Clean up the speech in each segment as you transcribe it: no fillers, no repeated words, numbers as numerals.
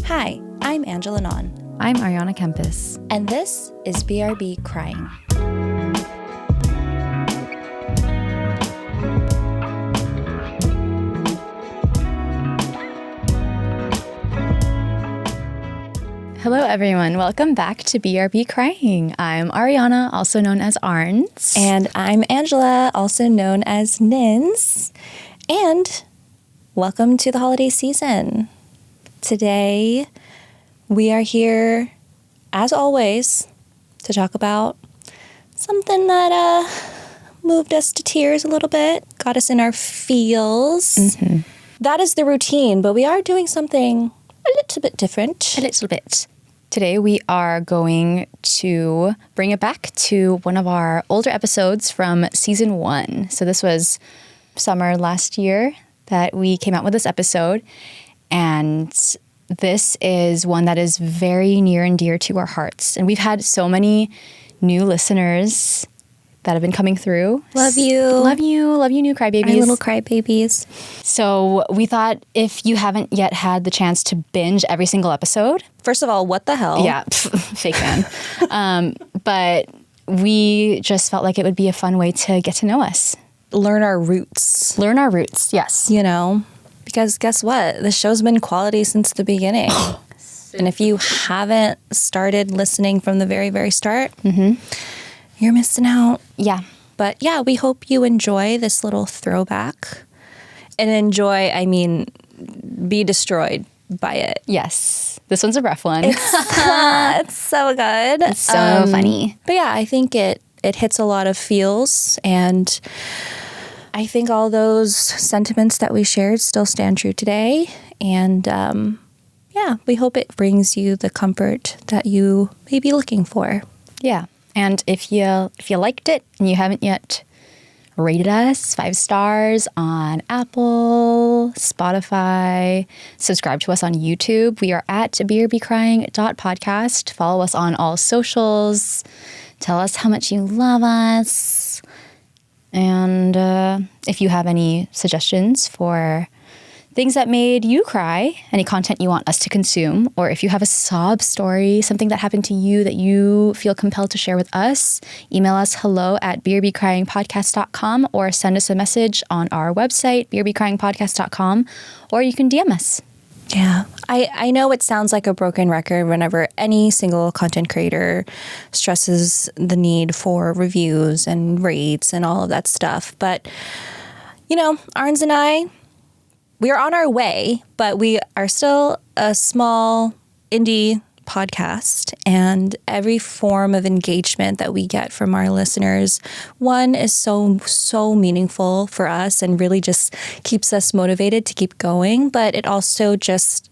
Hi, I'm Angela Non. I'm Ariana Kempis. And this is BRB Crying. Hello, everyone. Welcome back to BRB Crying. I'm Ariana, also known as Arns. And I'm Angela, also known as Nins. And welcome to the holiday season. Today, we are here, as always, to talk about something that moved us to tears a little bit, got us in our feels. Mm-hmm. That is the routine, but we are doing something a little bit different. A little bit. Today, we are going to bring it back to one of our older episodes from season 1. So this was summer last year that we came out with this episode. And this is one that is very near and dear to our hearts. And we've had so many new listeners that have been coming through. Love you. Love you. Love you, new crybabies. Our little crybabies. So we thought if you haven't yet had the chance to binge every single episode. First of all, what the hell? Yeah, fake fan. But we just felt like it would be a fun way to get to know us. Learn our roots. Learn our roots, yes. You know, because guess what? The show's been quality since the beginning. And if you haven't started listening from the very, very start, you're missing out. Yeah. But yeah, we hope you enjoy this little throwback. And enjoy, I mean, be destroyed by it. Yes. This one's a rough one. It's so good. It's so funny. But yeah, I think it hits a lot of feels. And I think all those sentiments that we shared still stand true today. And yeah, we hope it brings you the comfort that you may be looking for. Yeah. And if you liked it and you haven't yet rated us 5 stars on Apple, Spotify, subscribe to us on YouTube. We are at brbcrying.podcast. Follow us on all socials. Tell us how much you love us. And if you have any suggestions for things that made you cry, any content you want us to consume, or if you have a sob story, something that happened to you that you feel compelled to share with us, email us hello@brbcryingpodcast.com or send us a message on our website, brbcryingpodcast.com, or you can DM us. Yeah, I know it sounds like a broken record whenever any single content creator stresses the need for reviews and rates and all of that stuff. But, you know, Arns and I, we are on our way, but we are still a small indie podcast, and every form of engagement that we get from our listeners, one is so meaningful for us and really just keeps us motivated to keep going, but it also just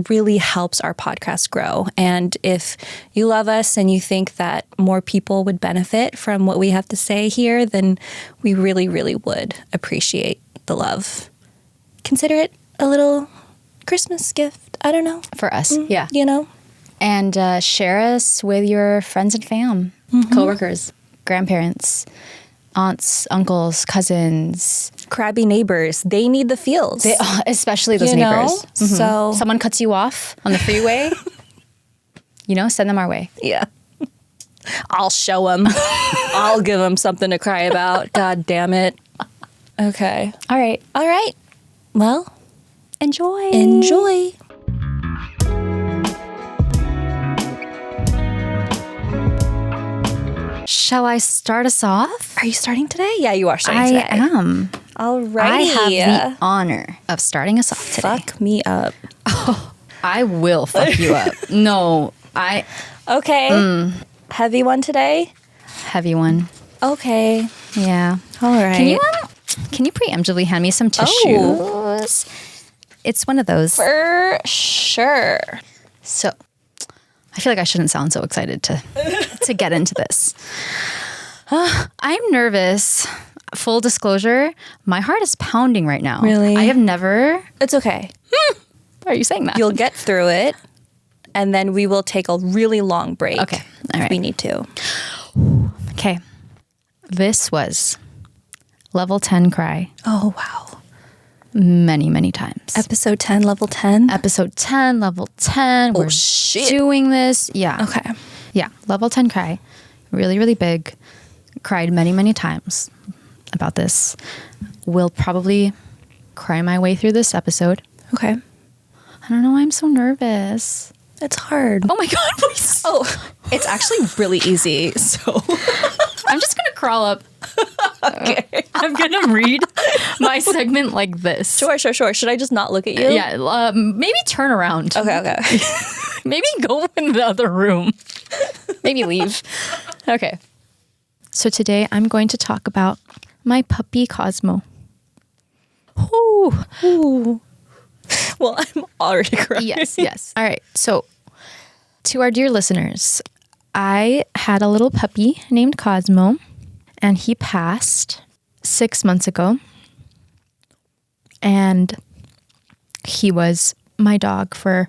really helps our podcast grow. And if you love us and you think that more people would benefit from what we have to say here, then we really, really would appreciate the love. Consider it a little Christmas gift. I don't know. For us, yeah. You know? And share us with your friends and fam, coworkers, grandparents, aunts, uncles, cousins. Crabby neighbors. They need the feels. Especially those you neighbors. Know? So someone cuts you off on the freeway, send them our way. Yeah. I'll show them. I'll give them something to cry about. God damn it. Okay. All right. Well, enjoy. Shall I start us off? Are you starting today? Yeah, you are starting today. I am. All right. I have the honor of starting us off today. Fuck me up. Oh, I will fuck you up. No, Okay. Heavy one today? Heavy one. Okay. Yeah. All right. Can you preemptively hand me some tissues? Oh. It's one of those. For sure. So, I feel like I shouldn't sound so excited to get into this. I'm nervous. Full disclosure, my heart is pounding right now. Really? I have never... It's okay. Why are you saying that? You'll get through it, and then we will take a really long break. Okay. All right. If we need to. Okay. This was level 10 cry. Oh, wow. many, many times. Episode 10, level 10? Episode 10, level 10. Oh, We're shit. doing this. Yeah. Okay. Yeah. Level 10 cry. Really, really big. Cried many, many times about this. Will probably cry my way through this episode. Okay. I don't know why I'm so nervous. It's hard. Oh my God, please. Oh, it's actually really easy. So I'm just going to crawl up. okay. I'm going to read my segment like this. Sure. Should I just not look at you? Yeah, maybe turn around. Okay. Maybe go in the other room. Maybe leave. Okay. So today I'm going to talk about my puppy Cosmo. Ooh. Well, I'm already crying. Yes. All right. So to our dear listeners, I had a little puppy named Cosmo, and he passed 6 months ago. And he was my dog for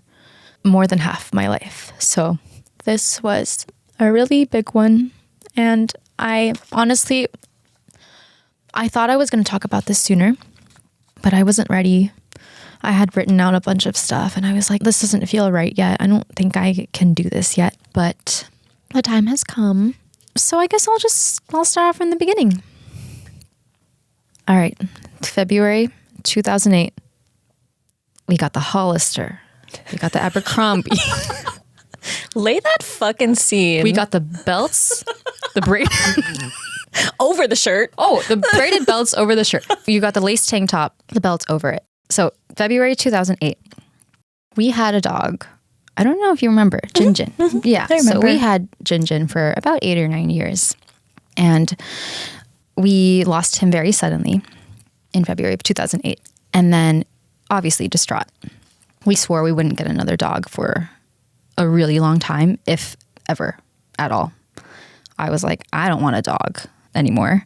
more than half my life. So this was a really big one. And I honestly, I thought I was going to talk about this sooner, but I wasn't ready. I had written out a bunch of stuff and I was like, this doesn't feel right yet. I don't think I can do this yet, but the time has come. So I guess I'll start off from the beginning. All right. February 2008. We got the Hollister. We got the Abercrombie. Lay that fucking scene. We got the belts, the braid over the shirt. Oh, the braided belts over the shirt. You got the lace tank top, the belts over it. So February 2008, we had a dog. I don't know if you remember, Jinjin. Mm-hmm. Yeah, I remember. so we had Jinjin for about 8 or 9 years. And we lost him very suddenly in February of 2008. And then obviously distraught. We swore we wouldn't get another dog for a really long time, if ever at all. I was like, I don't want a dog anymore.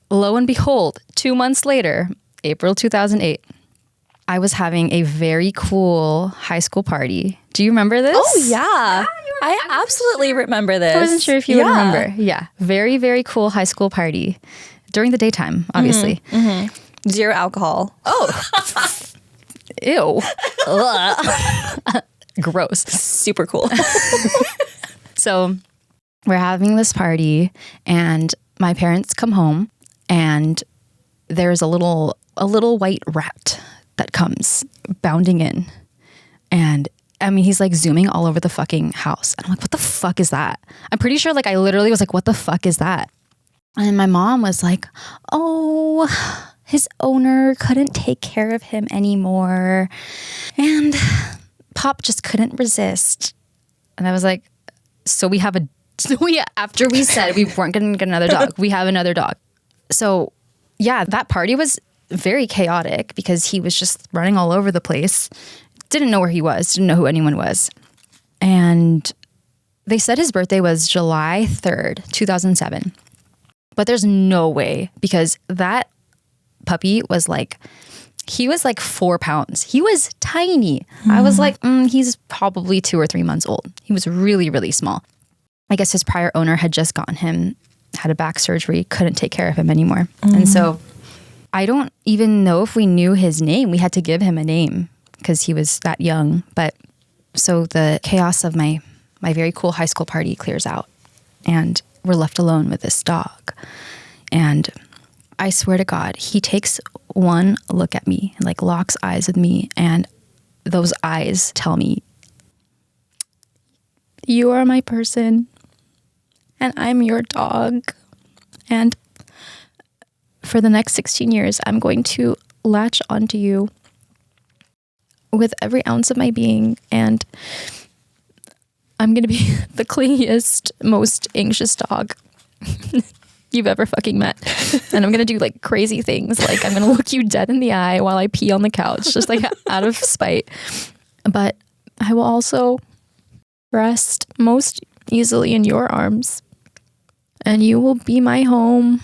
Lo and behold, 2 months later, April 2008, I was having a very cool high school party. Do you remember this? Oh, yeah. I absolutely remember this. I wasn't sure if you would remember. Yeah. Very, very cool high school party. During the daytime, obviously. Mm-hmm. Zero alcohol. Oh. Ew. Gross. Super cool. So we're having this party and my parents come home and there's a little white rat that comes bounding in. And I mean, he's like zooming all over the fucking house. And I'm like, what the fuck is that? I'm pretty sure like I literally was like, what the fuck is that? And my mom was like, oh, his owner couldn't take care of him anymore. And Pop just couldn't resist. And I was like, after we said we weren't going to get another dog, we have another dog. So yeah, that party was very chaotic because he was just running all over the place. Didn't know where he was, didn't know who anyone was. And they said his birthday was July 3rd, 2007. But there's no way because that puppy was like, he was like 4 pounds. He was tiny. I was like, he's probably 2 or 3 months old. He was really, really small. I guess his prior owner had just gotten him, had a back surgery, couldn't take care of him anymore. And so I don't even know if we knew his name. We had to give him a name because he was that young. But so the chaos of my very cool high school party clears out and we're left alone with this dog. And I swear to God, he takes one look at me and like locks eyes with me. And those eyes tell me, you are my person and I'm your dog. And for the next 16 years, I'm going to latch onto you with every ounce of my being. And I'm going to be the clingiest, most anxious dog you've ever fucking met. And I'm going to do like crazy things. Like I'm going to look you dead in the eye while I pee on the couch, just like out of spite. But I will also rest most easily in your arms. And you will be my home.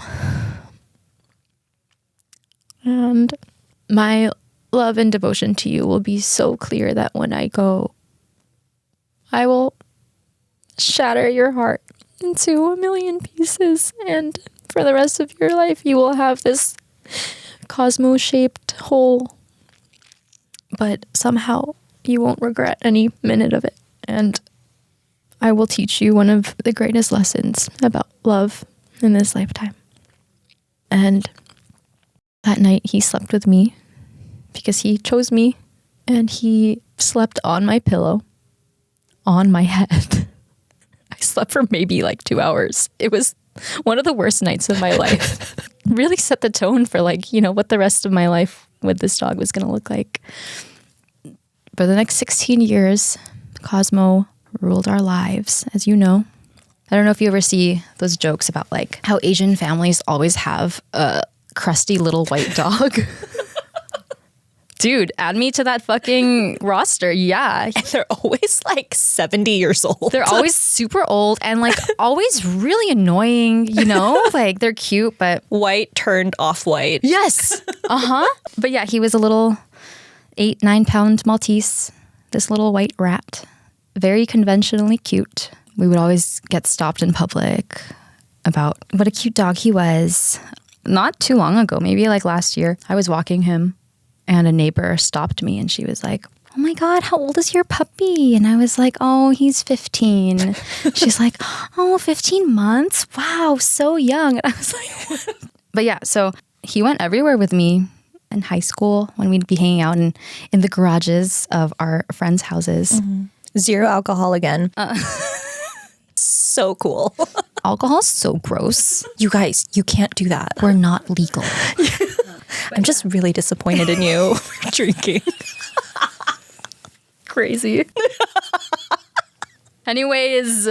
And my love and devotion to you will be so clear that when I go, I will shatter your heart into a million pieces. And for the rest of your life, you will have this Cosmo-shaped hole. But somehow you won't regret any minute of it. And I will teach you one of the greatest lessons about love in this lifetime. And that night he slept with me because he chose me, and he slept on my pillow, on my head. I slept for maybe like 2 hours. It was one of the worst nights of my life. Really set the tone for what the rest of my life with this dog was going to look like. For the next 16 years, Cosmo ruled our lives, as you know. I don't know if you ever see those jokes about how Asian families always have a crusty little white dog. Dude, add me to that fucking roster. Yeah. And they're always 70 years old. They're always super old and always really annoying, they're cute, but white turned off-white. Yes. But yeah, he was a little 8-9 pound Maltese, this little white rat, very conventionally cute. We would always get stopped in public about what a cute dog he was. Not too long ago, maybe last year, I was walking him and a neighbor stopped me and she was like, "Oh my God, how old is your puppy?" And I was like, "Oh, he's 15. She's like, "Oh, 15 months? Wow, so young." And I was like, what? But yeah, so he went everywhere with me in high school when we'd be hanging out in the garages of our friends' houses. Mm-hmm. Zero alcohol again. So cool. Alcohol's so gross. You guys, you can't do that. We're not legal. I'm just really disappointed in you for drinking. Crazy. Anyways,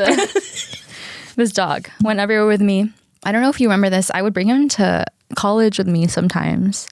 this dog went everywhere with me. I don't know if you remember this. I would bring him to college with me sometimes,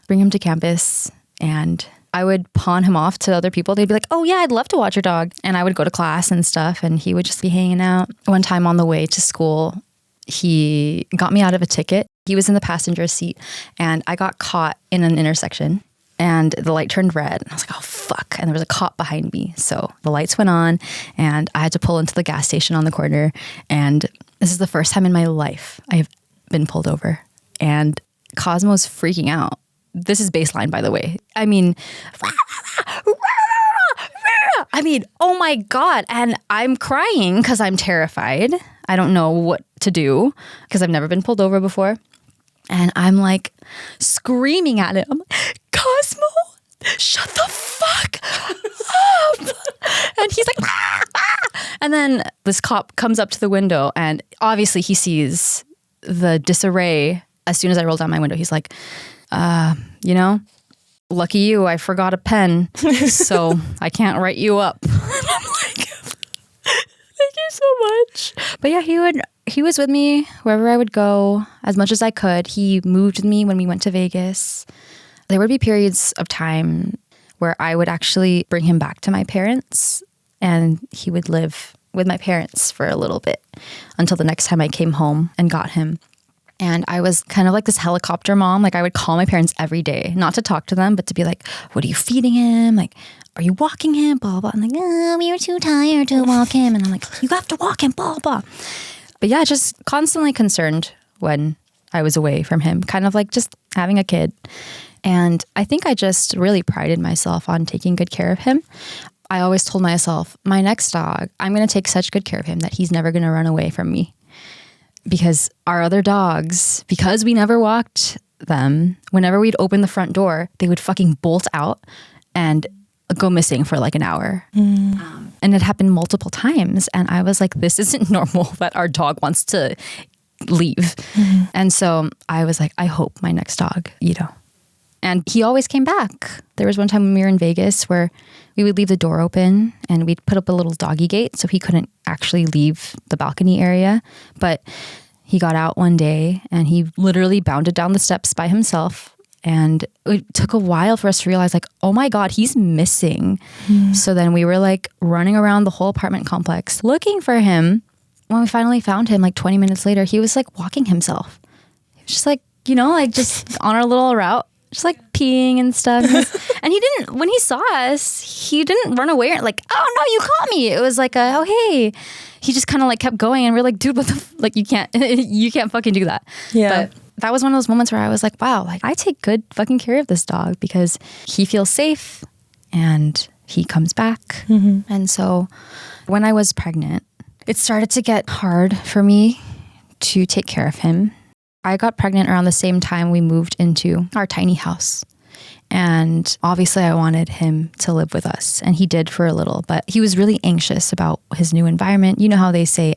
bring him to campus, and I would pawn him off to other people. They'd be like, "Oh yeah, I'd love to watch your dog." And I would go to class and stuff, and he would just be hanging out. One time on the way to school, he got me out of a ticket. He was in the passenger seat, and I got caught in an intersection, and the light turned red. And I was like, "Oh, fuck." And there was a cop behind me. So the lights went on, and I had to pull into the gas station on the corner. And this is the first time in my life I have been pulled over. And Cosmo's freaking out. This is baseline, by the way. I mean, oh my God. And I'm crying because I'm terrified. I don't know what to do because I've never been pulled over before. And I'm screaming at him, "Cosmo, shut the fuck up." And he's like, and then this cop comes up to the window and obviously he sees the disarray. As soon as I roll down my window, he's like, "Lucky you, I forgot a pen, so I can't write you up." And I'm like, "Thank you so much." But yeah, he was with me wherever I would go as much as I could. He moved with me when we went to Vegas. There would be periods of time where I would actually bring him back to my parents, and he would live with my parents for a little bit until the next time I came home and got him. And I was kind of like this helicopter mom. I would call my parents every day, not to talk to them, but to be like, "What are you feeding him? Are you walking him? Blah, blah." I'm like, "Oh, we were too tired to walk him." And I'm like, "You have to walk him, blah, blah." But yeah, just constantly concerned when I was away from him, kind of like just having a kid. And I think I just really prided myself on taking good care of him. I always told myself, my next dog, I'm going to take such good care of him that he's never going to run away from me. Because our other dogs, because we never walked them, whenever we'd open the front door, they would fucking bolt out and go missing for an hour. And it happened multiple times. And I was like, this isn't normal that our dog wants to leave. And so I was like, I hope my next dog, And he always came back. There was one time when we were in Vegas where we would leave the door open and we'd put up a little doggy gate so he couldn't actually leave the balcony area. But he got out one day and he literally bounded down the steps by himself. And it took a while for us to realize oh my God, he's missing. So then we were running around the whole apartment complex looking for him. When we finally found him 20 minutes later, he was walking himself. He was just just on our little route. Just peeing and stuff. And he didn't, when he saw us, he didn't run away. "Oh no, you caught me." It was "Oh, hey." He just kind of kept going and we're "Dude, what the, you can't fucking do that." Yeah. that was one of those moments where I was like, wow, like I take good fucking care of this dog because he feels safe and he comes back. And so when I was pregnant, it started to get hard for me to take care of him. I got pregnant around the same time we moved into our tiny house. And obviously I wanted him to live with us, and he did for a little, but he was really anxious about his new environment. You know how they say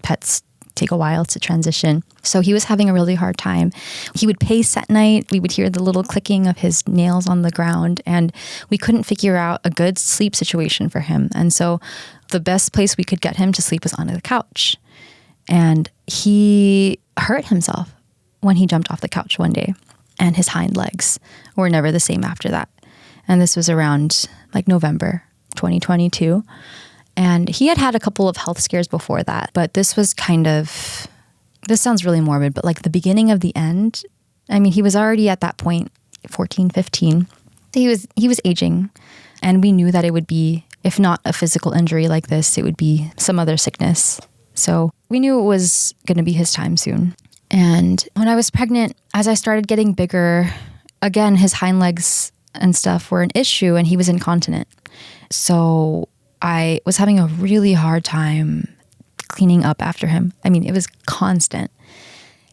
pets take a while to transition. So he was having a really hard time. He would pace at night. We would hear the little clicking of his nails on the ground, and we couldn't figure out a good sleep situation for him. And so the best place we could get him to sleep was on the couch. And he hurt himself when he jumped off the couch one day, and his hind legs were never the same after that. And this was around like November 2022. And he had had a couple of health scares before that, but this was this sounds really morbid, but like the beginning of the end. I mean, he was already at that point, 14, 15. He was aging, and we knew that it would be, if not a physical injury like this, it would be some other sickness. So we knew it was going to be his time soon. And when I was pregnant, as I started getting bigger, again, his hind legs and stuff were an issue, and he was incontinent. So I was having a really hard time cleaning up after him. I mean, it was constant.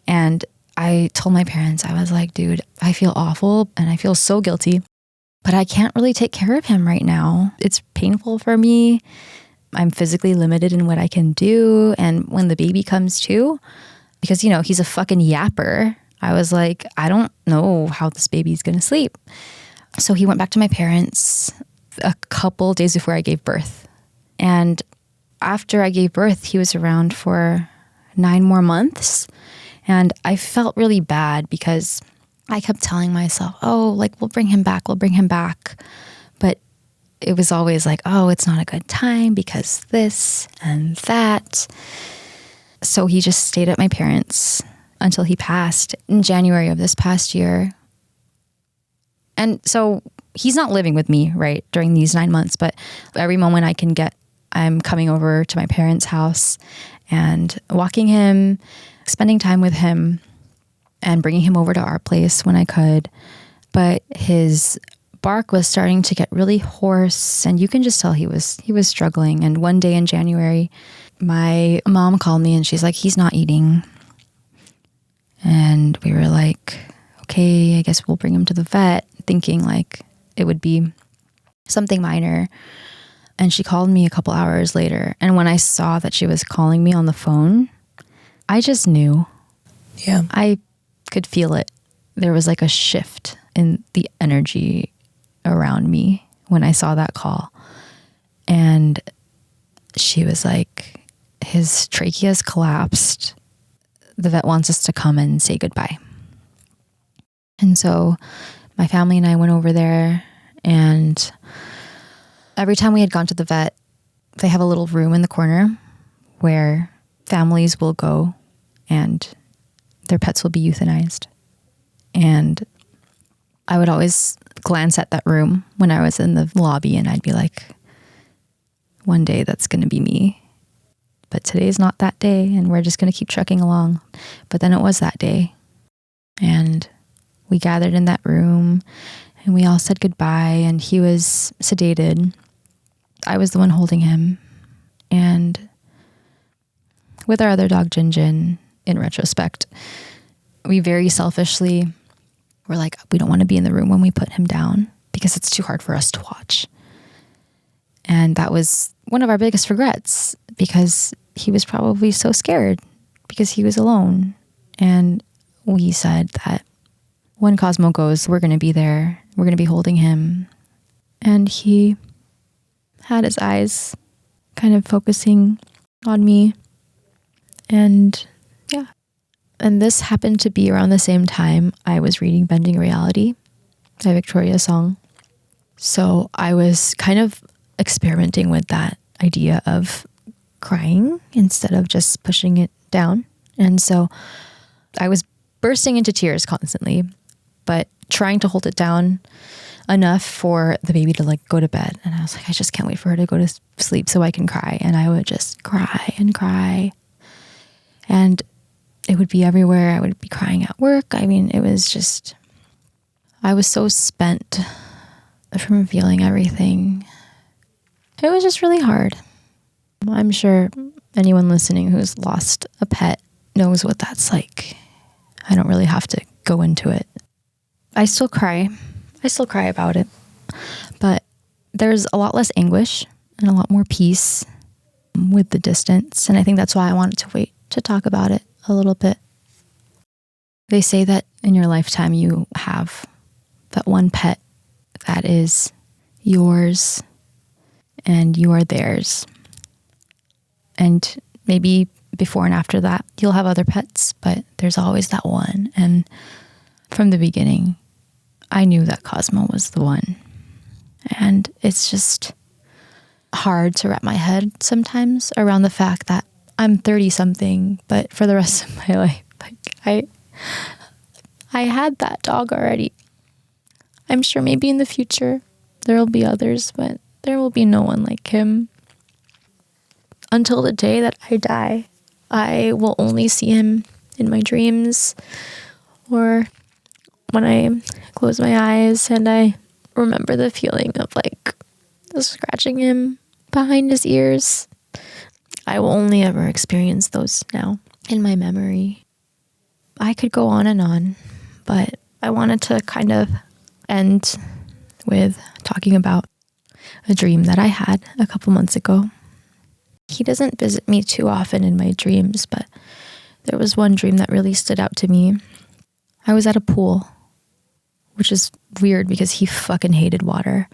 And I told my parents, I was like, dude, I feel awful and I feel so guilty, but I can't really take care of him right now. It's painful for me. I'm physically limited in what I can do. And when the baby comes too, because, you know, he's a fucking yapper, I was like, I don't know how this baby's going to sleep. So he went back to my parents a couple days before I gave birth. And after I gave birth, he was around for 9 more months. And I felt really bad because I kept telling myself, oh, like, we'll bring him back. But it was always like, oh, it's not a good time because this and that. So he just stayed at my parents until he passed in January of this past year. And so he's not living with me, right, during these 9 months, but every moment I can get, I'm coming over to my parents' house and walking him, spending time with him, and bringing him over to our place when I could. But his bark was starting to get really hoarse, and you can just tell he was struggling. And one day in January, my mom called me and she's like, he's not eating. And we were like, okay, I guess we'll bring him to the vet, thinking like it would be something minor. And she called me a couple hours later. And when I saw that she was calling me on the phone, I just knew. Yeah. I could feel it. There was like a shift in the energy around me when I saw that call. And she was like, his trachea's collapsed. The vet wants us to come and say goodbye. And so my family and I went over there, and every time we had gone to the vet, they have a little room in the corner where families will go and their pets will be euthanized. And I would always glance at that room when I was in the lobby, and I'd be like, one day that's going to be me. But today's not that day, and we're just going to keep trucking along. But then it was that day. And we gathered in that room, and we all said goodbye, and he was sedated. I was the one holding him. And with our other dog, Jinjin, in retrospect, we very selfishly were like, we don't want to be in the room when we put him down because it's too hard for us to watch. And that was one of our biggest regrets, because he was probably so scared because he was alone. And we said that when Cosmo goes, we're going to be there. We're going to be holding him. And he had his eyes kind of focusing on me. And yeah. And this happened to be around the same time I was reading Bending Reality by Victoria Song. So I was kind of experimenting with that idea of crying instead of just pushing it down. And so I was bursting into tears constantly, but trying to hold it down enough for the baby to like go to bed. And I was like, I just can't wait for her to go to sleep so I can cry. And I would just cry and cry. And it would be everywhere. I would be crying at work. I mean, it was just, I was so spent from feeling everything. It was just really hard. I'm sure anyone listening who's lost a pet knows what that's like. I don't really have to go into it. I still cry. I still cry about it. But there's a lot less anguish and a lot more peace with the distance. And I think that's why I wanted to wait to talk about it a little bit. They say that in your lifetime you have that one pet that is yours and you are theirs. And maybe before and after that, you'll have other pets, but there's always that one. And from the beginning, I knew that Cosmo was the one. And it's just hard to wrap my head sometimes around the fact that I'm 30 something, but for the rest of my life, like I had that dog already. I'm sure maybe in the future there will be others, but there will be no one like him. Until the day that I die, I will only see him in my dreams or when I close my eyes and I remember the feeling of like scratching him behind his ears. I will only ever experience those now in my memory. I could go on, but I wanted to kind of end with talking about a dream that I had a couple months ago. He doesn't visit me too often in my dreams, but there was one dream that really stood out to me. I was at a pool, which is weird because he fucking hated water.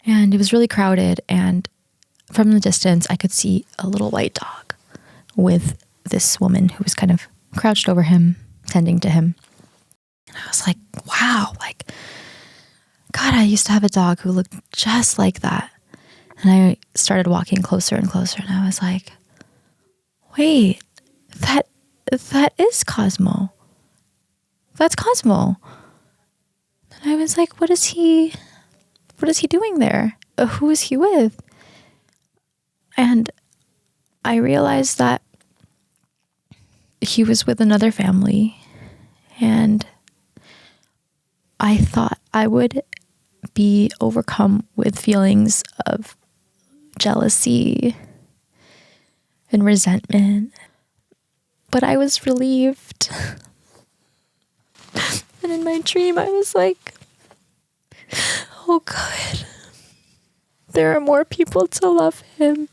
And it was really crowded, and from the distance, I could see a little white dog with this woman who was kind of crouched over him, tending to him. And I was like, wow, like, God, I used to have a dog who looked just like that. And I started walking closer and closer, and I was like, wait, that is Cosmo. That's Cosmo. And I was like, what is he doing there? Who is he with? And I realized that he was with another family, and I thought I would be overcome with feelings of jealousy and resentment. But I was relieved. And in my dream, I was like, oh God, there are more people to love him.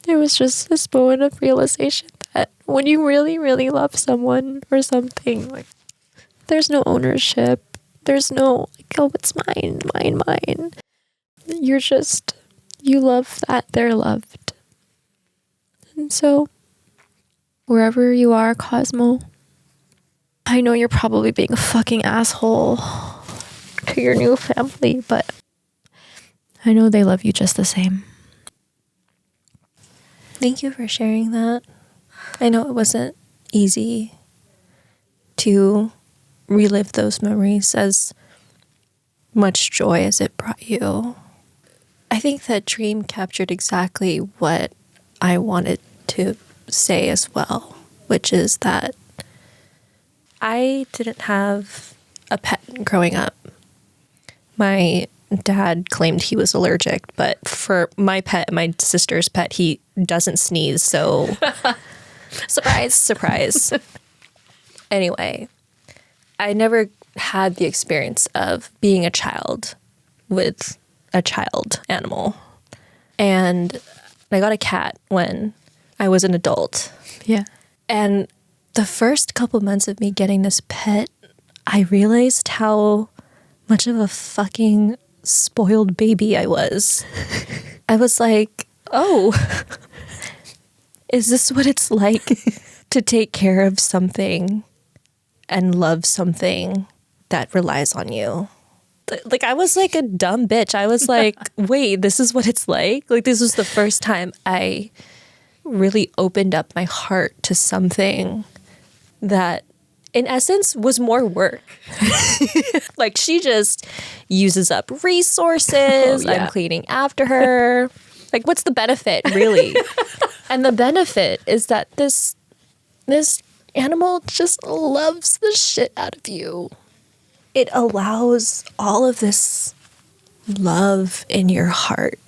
It was just this moment of realization that when you really, really love someone or something, like, there's no ownership. There's no, like, oh, it's mine. You're just, you love that they're loved. And so, wherever you are, Cosmo, I know you're probably being a fucking asshole to your new family, but I know they love you just the same. Thank you for sharing that. I know it wasn't easy to relive those memories as much joy as it brought you. I think that dream captured exactly what I wanted to say as well, which is that I didn't have a pet growing up. My dad claimed he was allergic, but for my pet, my sister's pet, he doesn't sneeze, so surprise. Anyway, I never had the experience of being a child with a child animal. And I got a cat when I was an adult. Yeah. And the first couple months of me getting this pet, I realized how much of a fucking spoiled baby I was. I was like, oh, is this what it's like to take care of something and love something that relies on you? Like, I was like a dumb bitch. I was like, wait, this is what it's like? Like, this was the first time I really opened up my heart to something that, in essence, was more work. Like, she just uses up resources. I'm cleaning after her. Like, what's the benefit, really? And the benefit is that this this animal just loves the shit out of you. It allows all of this love in your heart.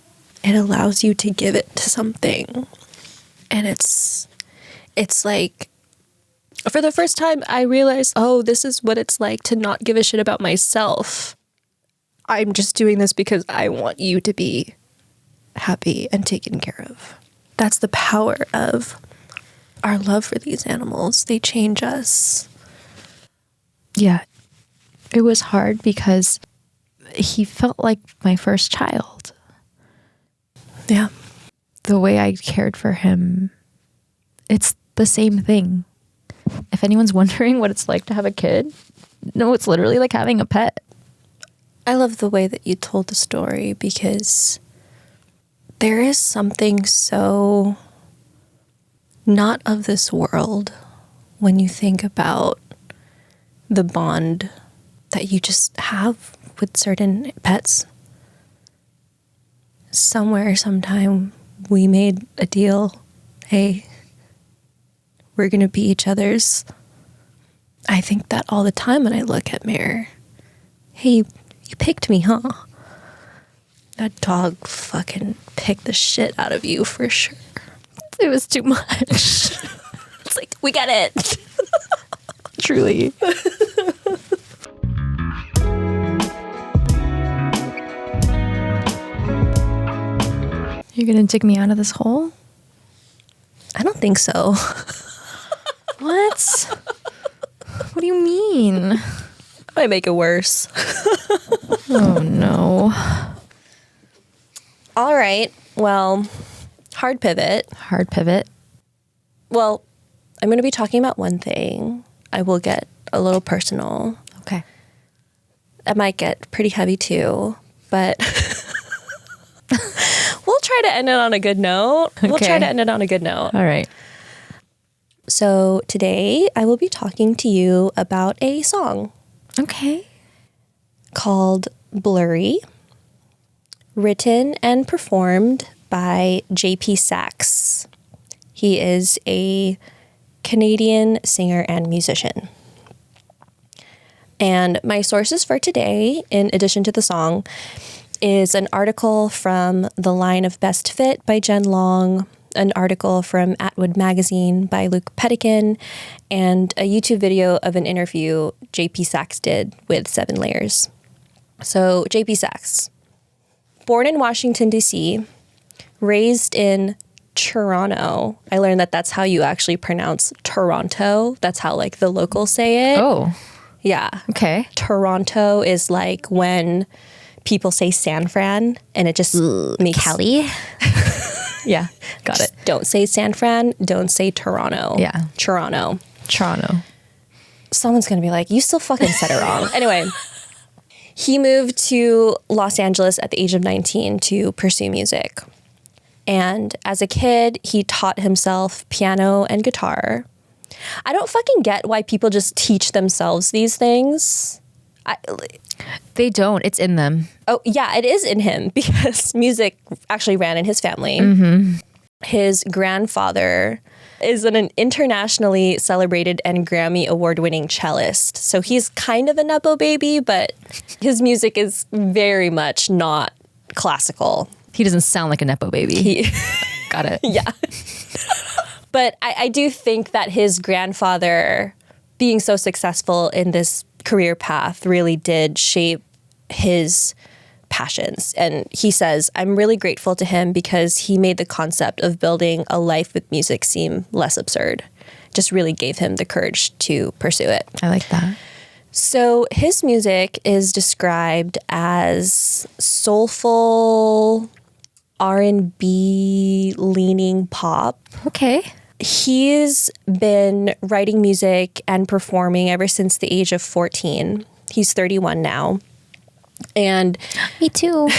It allows you to give it to something. And it's like, for the first time, I realized, oh, this is what it's like to not give a shit about myself. I'm just doing this because I want you to be happy and taken care of. That's the power of our love for these animals. They change us. Yeah. It was hard because he felt like my first child. Yeah. The way I cared for him, it's the same thing. If anyone's wondering what it's like to have a kid, no, it's literally like having a pet. I love the way that you told the story because there is something so not of this world when you think about the bond that you just have with certain pets. Somewhere, sometime, we made a deal. Hey, we're going to be each other's. I think that all the time when I look at Mare. Hey, you picked me, huh? That dog fucking picked the shit out of you for sure. It was too much. It's like, we get it. Truly. You're gonna dig me out of this hole? I don't think so. What? What do you mean? Might make it worse. Oh no. All right. Well, hard pivot. Hard pivot. Well, I'm going to be talking about one thing. I will get a little personal. Okay. It might get pretty heavy too, but we'll try to end it on a good note. We'll try Okay. to end it on a good note. All right. So today I will be talking to you about a song Okay. called Blurry, written and performed by JP Saxe. He is a Canadian singer and musician. And my sources for today, in addition to the song, is an article from The Line of Best Fit by Jen Long, an article from Atwood Magazine by Luke Pettikin, and a YouTube video of an interview JP Saxe did with 7 Layers. So JP Saxe, born in Washington, D.C., raised in Toronto. I learned that that's how you actually pronounce Toronto. That's how like the locals say it. Oh, Yeah. okay. Toronto is like when people say San Fran and it just makes... Cali? Yeah, got it. Don't say San Fran. Don't say Toronto. Yeah. Toronto. Toronto. Someone's going to be like, you still fucking said it wrong. Anyway, he moved to Los Angeles at the age of 19 to pursue music. And as a kid, he taught himself piano and guitar. I don't fucking get why people just teach themselves these things. They don't. It's in them. Oh, yeah, it is in him because music actually ran in his family. His grandfather is an internationally celebrated and Grammy award-winning cellist. So he's kind of a Nepo baby, but his music is very much not classical. He doesn't sound like a Nepo baby. Got it. Yeah. But I do think that his grandfather being so successful in this career path really did shape his passions. And he says, I'm really grateful to him because he made the concept of building a life with music seem less absurd. Just really gave him the courage to pursue it. I like that. So his music is described as soulful, R&B leaning pop. Okay. He's been writing music and performing ever since the age of 14. He's 31 now. And Me too.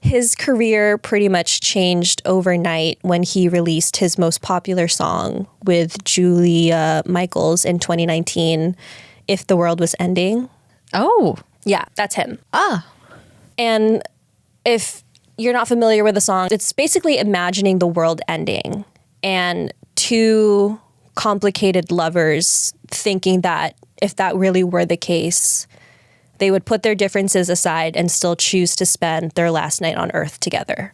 his career pretty much changed overnight when he released his most popular song with Julia Michaels in 2019, If the World Was Ending. Oh. Yeah, that's him. Ah. And if you're not familiar with the song, it's basically imagining the world ending. And two complicated lovers thinking that if that really were the case, they would put their differences aside and still choose to spend their last night on Earth together.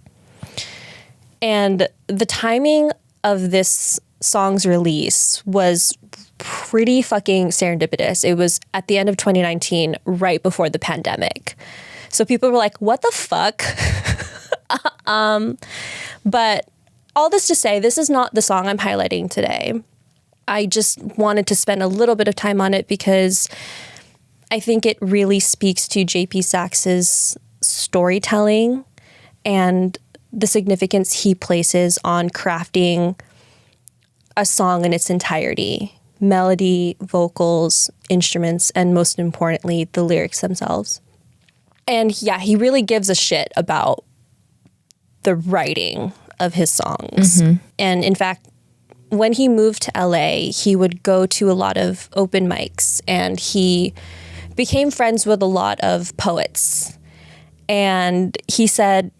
And the timing of this song's release was pretty fucking serendipitous. It was at the end of 2019, right before the pandemic. So people were like, what the fuck? But all this to say, this is not the song I'm highlighting today. I just wanted to spend a little bit of time on it because I think it really speaks to JP Saxe's storytelling and the significance he places on crafting a song in its entirety. Melody, vocals, instruments, and most importantly, the lyrics themselves. And yeah, he really gives a shit about the writing of his songs. And in fact, when he moved to LA, he would go to a lot of open mics and he became friends with a lot of poets. And he said,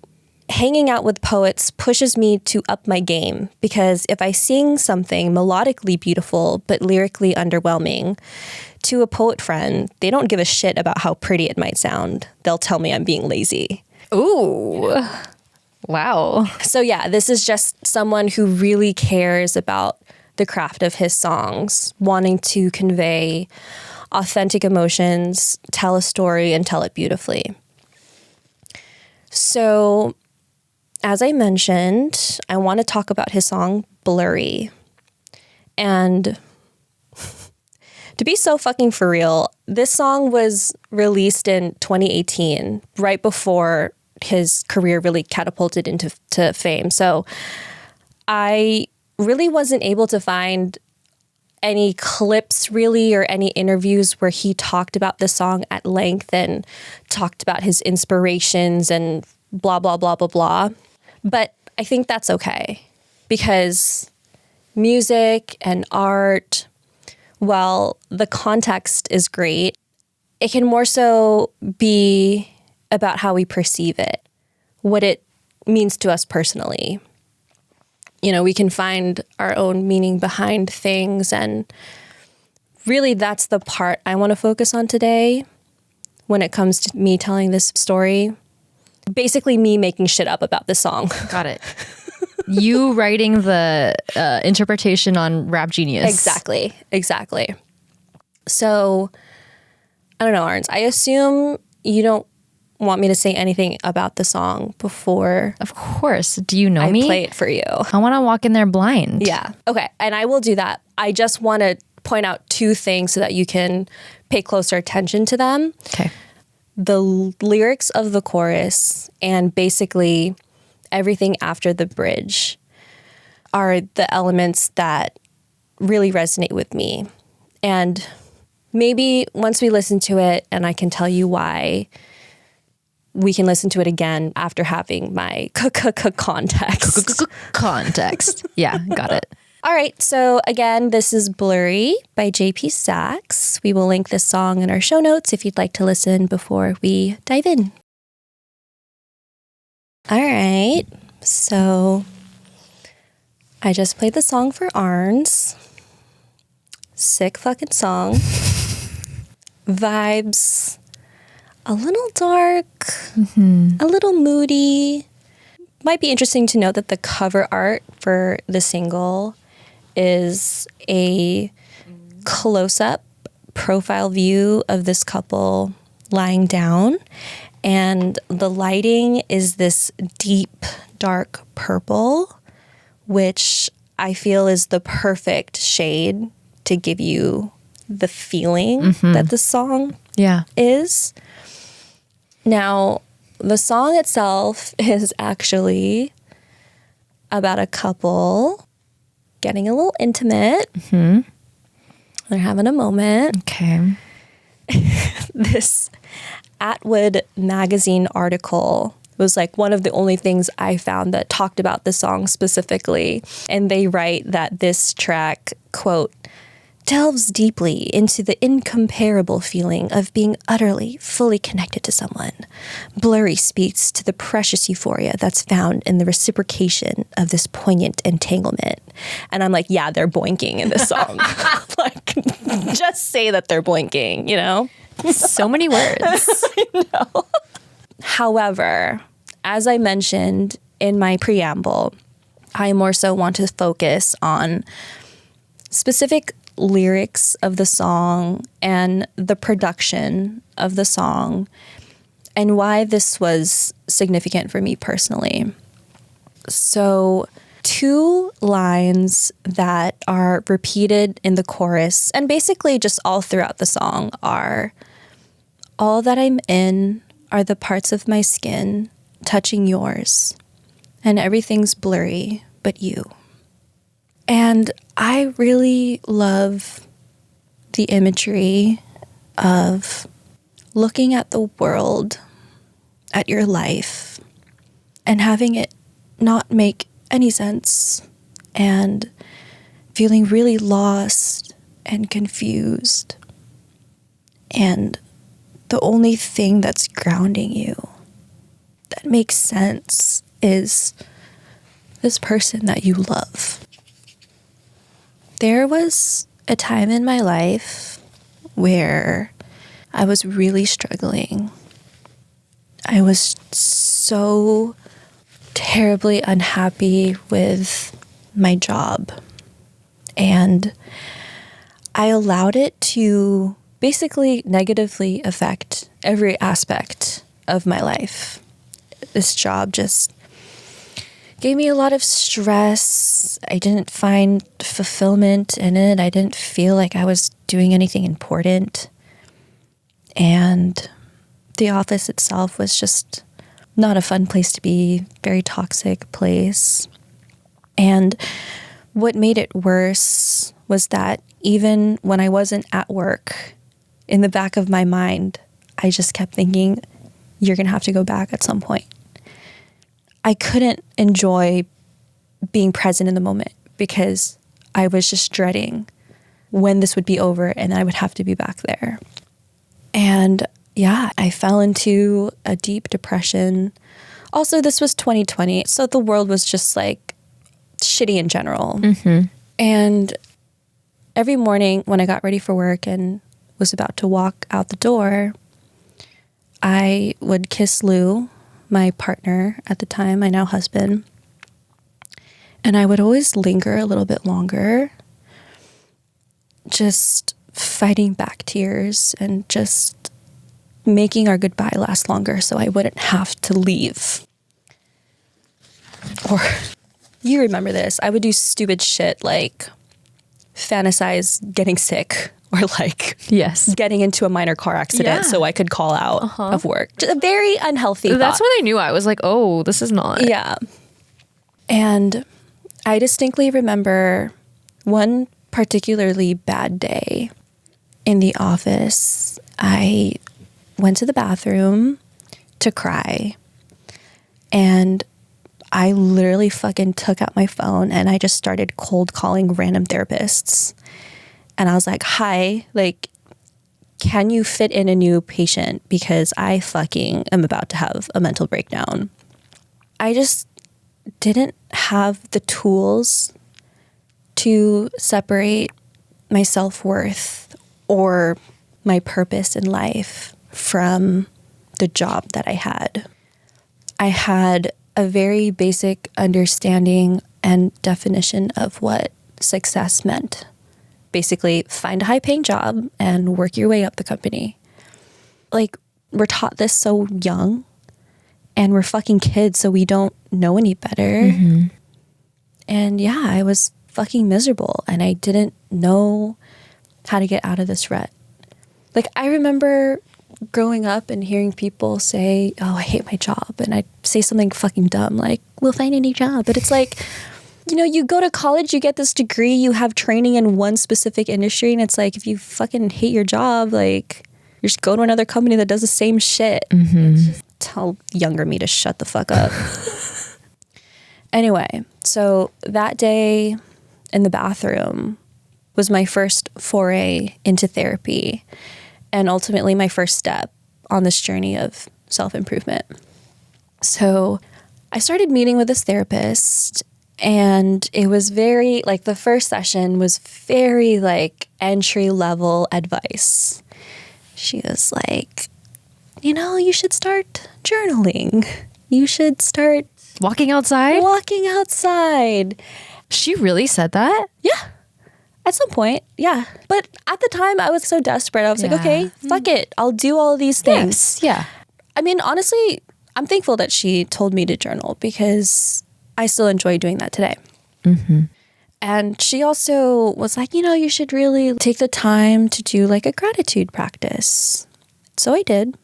hanging out with poets pushes me to up my game because if I sing something melodically beautiful but lyrically underwhelming to a poet friend, they don't give a shit about how pretty it might sound. They'll tell me I'm being lazy. Ooh. Wow. So yeah, this is just someone who really cares about the craft of his songs, wanting to convey authentic emotions, tell a story, and tell it beautifully. So, as I mentioned, I want to talk about his song, Blurry. And to be so fucking for real, this song was released in 2018, right before his career really catapulted into fame. So I really wasn't able to find any clips really or any interviews where he talked about the song at length and talked about his inspirations and blah, blah, blah, blah, blah. But I think that's okay because music and art, while the context is great, it can more so be about how we perceive it, what it means to us personally. You know, we can find our own meaning behind things, and really that's the part I want to focus on today when it comes to me telling this story. Basically me making shit up about this song. Got it. You writing the interpretation on Rap Genius. Exactly. So, I don't know, Arns. I assume you don't want me to say anything about the song before. Of course. Do you know me? I play it for you. I want to walk in there blind. Yeah. Okay. And I will do that. I just want to point out two things so that you can pay closer attention to them. Okay. The lyrics of the chorus and basically everything after the bridge are the elements that really resonate with me. And maybe once we listen to it and I can tell you why, we can listen to it again after having my context. Context. Yeah, got it. All right. So again, this is Blurry by JP Saxe. We will link this song in our show notes if you'd like to listen before we dive in. All right. So I just played the song for Arns. Sick fucking song. Vibes. A little dark, a little moody. Might be interesting to note that the cover art for the single is a close-up profile view of this couple lying down. And the lighting is this deep, dark purple, which I feel is the perfect shade to give you the feeling that the song is. Now, the song itself is actually about a couple getting a little intimate. They're having a moment. Okay. This Atwood magazine article was like one of the only things I found that talked about the song specifically. And they write that this track, quote, delves deeply into the incomparable feeling of being utterly, fully connected to someone. Blurry speaks to the precious euphoria that's found in the reciprocation of this poignant entanglement. And I'm like, yeah, they're boinking in this song. Like, just say that they're boinking, you know? So many words. I know. However, as I mentioned in my preamble, I more so want to focus on specific lyrics of the song and the production of the song and why this was significant for me personally. So, 2 lines that are repeated in the chorus and basically just all throughout the song are, "All that I'm in are the parts of my skin touching yours, and everything's blurry but you." And I really love the imagery of looking at the world, at your life, and having it not make any sense, and feeling really lost and confused. And the only thing that's grounding you that makes sense is this person that you love. There was a time in my life where I was really struggling. I was so terribly unhappy with my job. And I allowed it to basically negatively affect every aspect of my life. This job just gave me a lot of stress. I didn't find fulfillment in it. I didn't feel like I was doing anything important. And the office itself was just not a fun place to be, very toxic place. And what made it worse was that even when I wasn't at work, in the back of my mind, I just kept thinking, you're going to have to go back at some point. I couldn't enjoy being present in the moment because I was just dreading when this would be over and I would have to be back there. And yeah, I fell into a deep depression. Also, this was 2020, so the world was just like shitty in general. Mm-hmm. And every morning when I got ready for work and was about to walk out the door, I would kiss Lou, my partner at the time, my now husband, and I would always linger a little bit longer, just fighting back tears and just making our goodbye last longer so I wouldn't have to leave. Or, you remember this, I would do stupid shit like fantasize getting sick or like Yes. getting into a minor car accident so I could call out of work. Just a very unhealthy That's thought. when I knew. I was like, oh, this is not. Yeah. And I distinctly remember one particularly bad day in the office. I went to the bathroom to cry, and I literally fucking took out my phone and I just started cold calling random therapists. And I was like, hi, like, can you fit in a new patient? Because I fucking am about to have a mental breakdown. I just didn't have the tools to separate my self-worth or my purpose in life from the job that I had. I had a very basic understanding and definition of what success meant. Basically, find a high-paying job and work your way up the company. Like, we're taught this so young, and we're fucking kids, so we don't know any better. Mm-hmm. And yeah, I was fucking miserable, and I didn't know how to get out of this rut. Like, I remember growing up and hearing people say, oh, I hate my job. And I'd say something fucking dumb, like, we'll find a new job. But it's like, you know, you go to college, you get this degree, you have training in one specific industry. And it's like, if you fucking hate your job, like, you just go to another company that does the same shit. Mm-hmm. Tell younger me to shut the fuck up. Anyway, so that day in the bathroom was my first foray into therapy and ultimately my first step on this journey of self-improvement. So I started meeting with this therapist, and it was very, like, the first session was very, like, entry-level advice. She was like, you know, you should start journaling. You should start Walking outside? walking outside. She really said that? Yeah. At some point, yeah. But at the time, I was so desperate. I was like, Yeah. okay, fuck it. I'll do all of these things. Yeah. I mean, honestly, I'm thankful that she told me to journal because I still enjoy doing that today. And she also was like, you know, you should really take the time to do like a gratitude practice. So I did.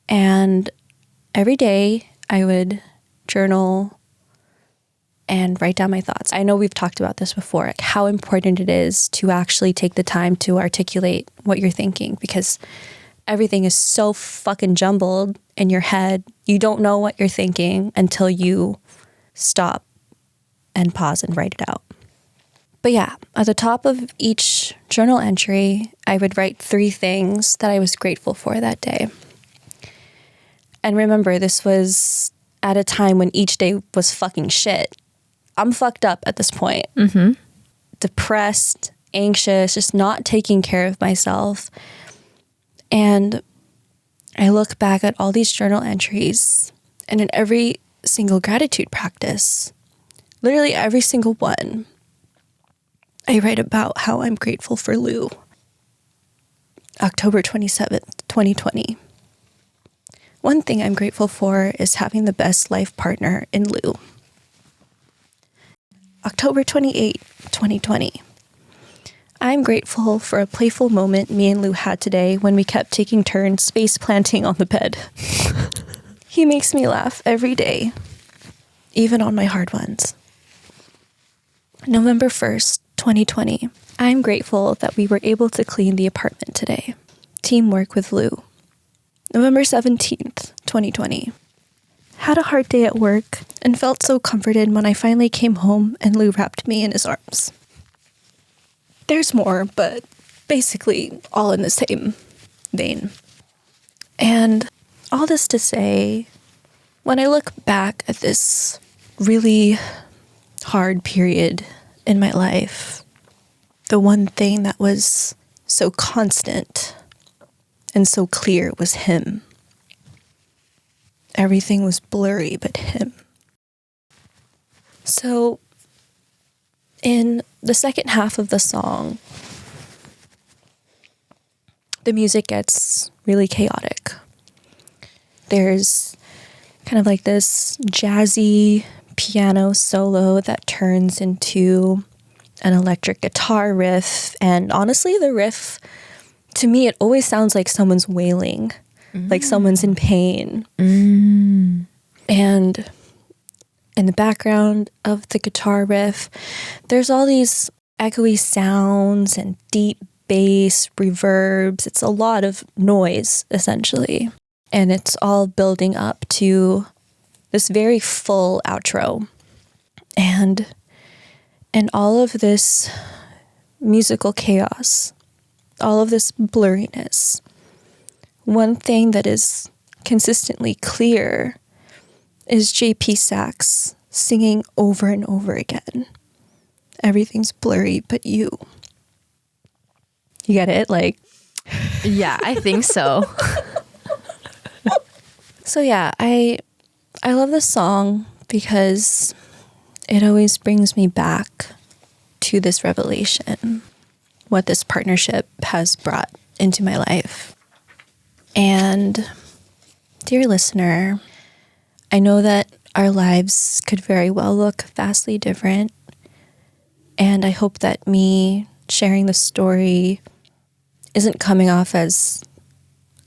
And every day I would journal and write down my thoughts. I know we've talked about this before, like how important it is to actually take the time to articulate what you're thinking, because everything is so fucking jumbled in your head. You don't know what you're thinking until you stop and pause and write it out. But yeah, at the top of each journal entry, I would write 3 things that I was grateful for that day. And remember, this was at a time when each day was fucking shit. I'm fucked up at this point. Depressed, anxious, just not taking care of myself. And I look back at all these journal entries, and in every single gratitude practice, literally every single one, I write about how I'm grateful for Lou. October 27th, 2020. One thing I'm grateful for is having the best life partner in Lou. October 28th, 2020. I'm grateful for a playful moment me and Lou had today when we kept taking turns face planting on the bed. He makes me laugh every day, even on my hard ones. November 1st, 2020. I'm grateful that we were able to clean the apartment today. Teamwork with Lou. November 17th, 2020. Had a hard day at work and felt so comforted when I finally came home and Lou wrapped me in his arms. There's more, but basically all in the same vein. And all this to say, when I look back at this really hard period in my life, the one thing that was so constant and so clear was him. Everything was blurry but him. So in the second half of the song, the music gets really chaotic. There's kind of like this jazzy piano solo that turns into an electric guitar riff. And honestly, the riff, to me, it always sounds like someone's wailing, like someone's in pain. And in the background of the guitar riff, there's all these echoey sounds and deep bass, reverbs. It's a lot of noise, essentially. And it's all building up to this very full outro. And all of this musical chaos, all of this blurriness, one thing that is consistently clear is JP Saxe singing over and over again. Everything's blurry but you. You get it? Like, Yeah, I think so. so yeah, I love this song because it always brings me back to this revelation, what this partnership has brought into my life. And dear listener, I know that our lives could very well look vastly different. And I hope that me sharing the story isn't coming off as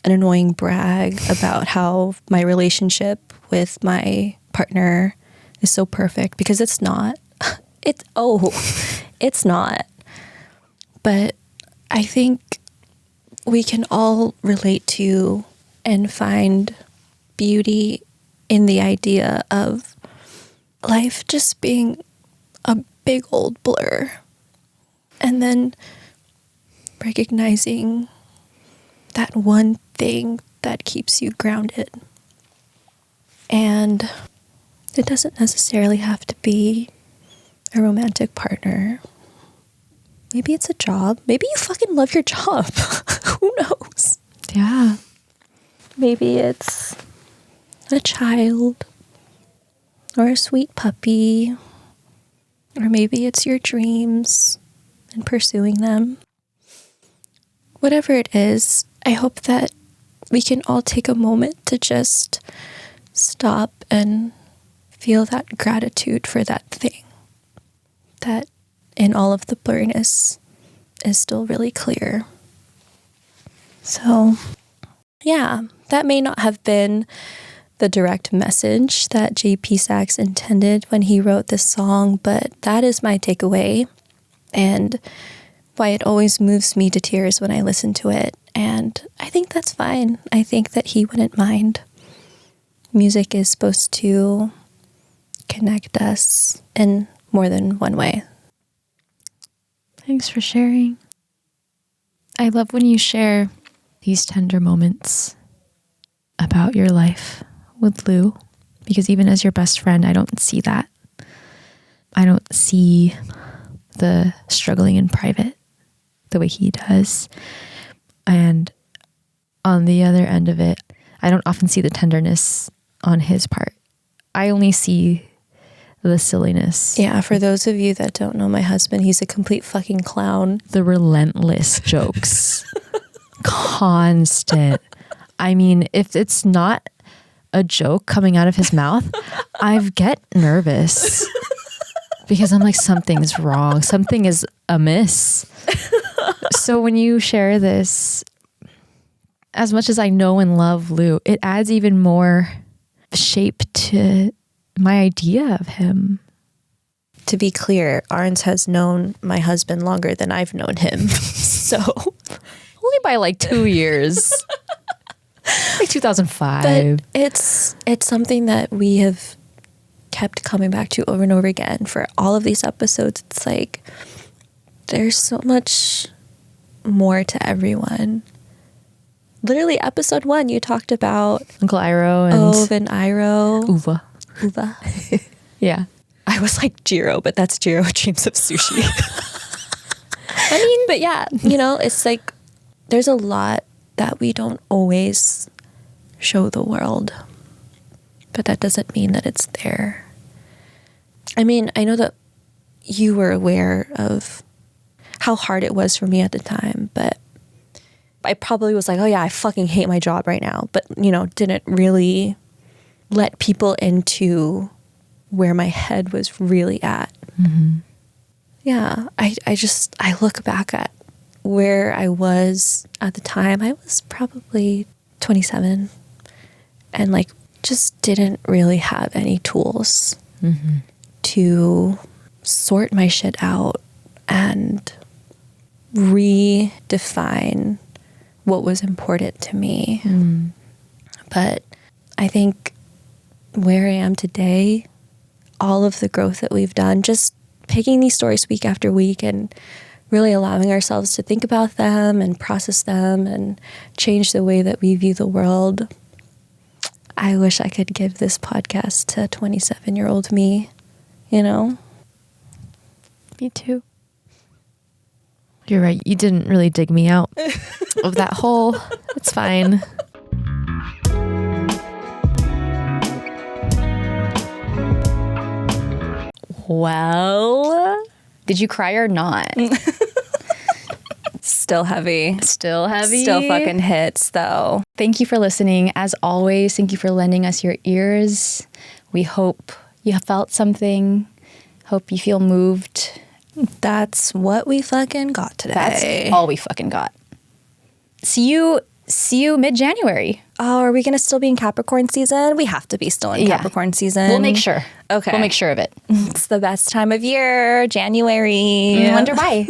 an annoying brag about how my relationship with my partner is so perfect, because it's not. It's not. But I think we can all relate to and find beauty in the idea of life just being a big old blur. And then recognizing that one thing that keeps you grounded. And it doesn't necessarily have to be a romantic partner. Maybe it's a job. Maybe you fucking love your job. Who knows? Yeah. Maybe it's a child or a sweet puppy, or maybe it's your dreams and pursuing them. Whatever it is, I hope that we can all take a moment to just stop and feel that gratitude for that thing that in all of the blurriness is still really clear. So, yeah, that may not have been the direct message that JP Saxe intended when he wrote this song, but that is my takeaway and why it always moves me to tears when I listen to it. And I think that's fine. I think that he wouldn't mind. Music is supposed to connect us in more than one way. Thanks for sharing. I love when you share these tender moments about your life with Lou, because even as your best friend, I don't see that. I don't see the struggling in private the way he does. And on the other end of it, I don't often see the tenderness on his part. I only see the silliness. Yeah, for those of you that don't know my husband, he's a complete fucking clown. The relentless jokes. Constant. I mean, if it's not a joke coming out of his mouth, I get nervous. Because I'm like, something's wrong. Something is amiss. So when you share this, as much as I know and love Lou, it adds even more shape to my idea of him. To be clear, Arns has known my husband longer than I've known him. So Only by like 2 years. Like 2005. but it's something that we have kept coming back to over and over again for all of these episodes. It's like there's so much more to everyone. Literally, episode 1, you talked about Uncle Iroh and Ove and Iroh. Uva. Uva. Yeah. I was like Jiro, but that's Jiro Dreams of Sushi. I mean, but yeah, you know, it's like there's a lot that we don't always show the world, but that doesn't mean that it's there. I mean, I know that you were aware of how hard it was for me at the time, but I probably was like, oh yeah, I fucking hate my job right now, but you know, didn't really let people into where my head was really at. Mm-hmm. Yeah, I look back at where I was at the time. I was probably 27 and like just didn't really have any tools to sort my shit out and redefine what was important to me. But I think where I am today, all of the growth that we've done, just picking these stories week after week and really allowing ourselves to think about them and process them and change the way that we view the world. I wish I could give this podcast to 27-year-old me, you know? Me too. You're right. You didn't really dig me out of that hole. It's fine. Well, did you cry or not? Still heavy. Still heavy. Still fucking hits, though. Thank you for listening. As always, thank you for lending us your ears. We hope you have felt something. Hope you feel moved. That's what we fucking got today. That's all we fucking got. See you mid-January. Oh, are we going to still be in Capricorn season? We have to be still in Capricorn season. We'll make sure. Okay. We'll make sure of it. It's the best time of year, January. I wonder why.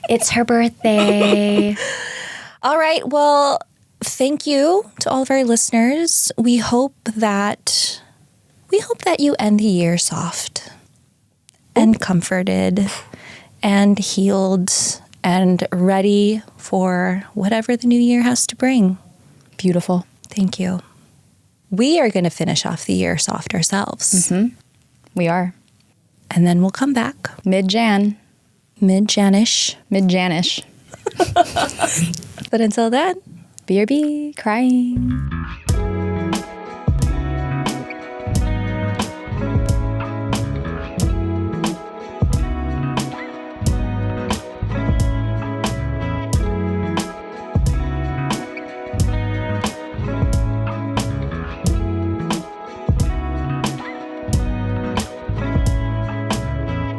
It's her birthday. All right. Well, thank you to all of our listeners. We hope that you end the year soft and comforted and healed and ready for whatever the new year has to bring. Beautiful. Thank you. We are going to finish off the year soft ourselves. We are. And then we'll come back. Mid-Jan. Mid-Janish. Mid-Janish. But until then, BRB, crying.